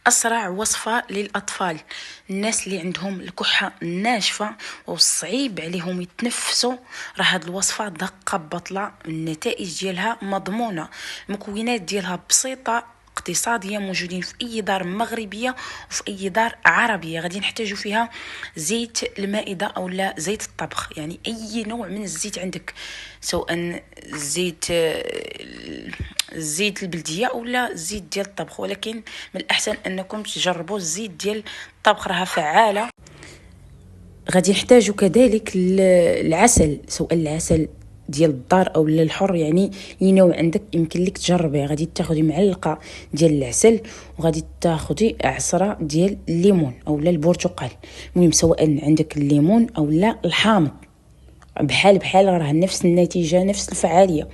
أسرع وصفة للأطفال، الناس اللي عندهم الكحة الناشفة والصعيب عليهم يتنفسوا، راه هاد الوصفة دقة بطلة. النتائج ديالها مضمونة، المكونات ديالها بسيطة اقتصادية، موجودين في أي دار مغربية وفي أي دار عربية. غادي نحتاجو فيها زيت المائدة أو لا زيت الطبخ، يعني أي نوع من الزيت عندك، سواء زيت البلديه اولا زيت ديال الطبخ، ولكن من الاحسن انكم تجربوا الزيت ديال الطبخ، راها فعاله. غادي نحتاجو كذلك العسل، سواء العسل ديال الدار او الحر، يعني اي نوع عندك يمكن لك تجربيه. غادي تاخدي معلقه ديال العسل، وغادي تاخدي عصره ديال الليمون او البرتقال، المهم سواء عندك الليمون او الحامض، بحال راه نفس النتيجه نفس الفعاليه.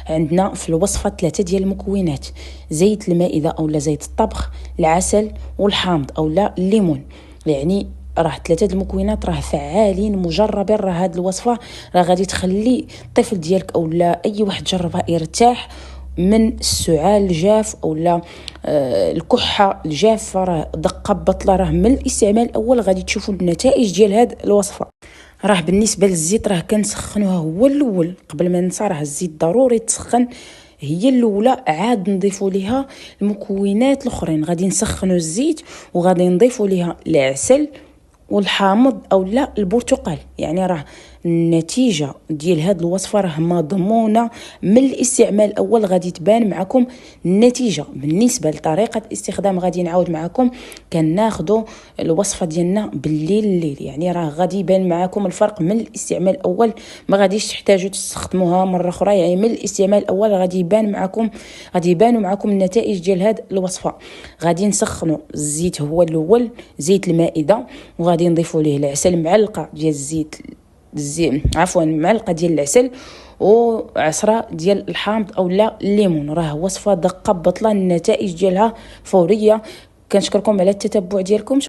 عندنا في الوصفه 3 ديال المكونات: زيت المائده او زيت الطبخ، العسل والحامض او الليمون. يعني راه 3 المكونات راه فعالين مجربين. راه هاد الوصفه راه غادي تخلي الطفل ديالك او اي واحد جربها يرتاح من السعال الجاف او الكحه الجافه. راه دقه بطله، راه من الاستعمال الاول غادي تشوفوا النتائج ديال هاد الوصفه. راه بالنسبه للزيت راه كنسخنوها هو الاول قبل ما ننسى، راه الزيت ضروري تسخن هي الاولى، عاد نضيفوا ليها المكونات الاخرين. غادي نسخنوا الزيت وغادي نضيفوا ليها العسل والحامض او البرتقال. يعني راه النتيجه ديال هاد الوصفه راه مضمونه من الاستعمال الاول، غادي تبان معكم النتيجه. بالنسبه لطريقه الاستخدام غادي نعاود معكم. كناخذوا الوصفه ديالنا الليل، يعني راه غادي يبان معكم الفرق من الاستعمال الاول، ما غاديش تحتاجوا تستخدموها مره اخرى. يعني من الاستعمال الاول غادي يبانوا معكم النتائج ديال هاد الوصفه. غادي نسخنوا الزيت هو الاول، زيت المائده، وغادي نضيفوا ليه العسل، معلقه ديال معلقه ديال العسل وعصره ديال الحامض او الليمون. راه وصفه دقه بطله، النتائج ديالها فوريه. كنشكركم على التتبع ديالكم.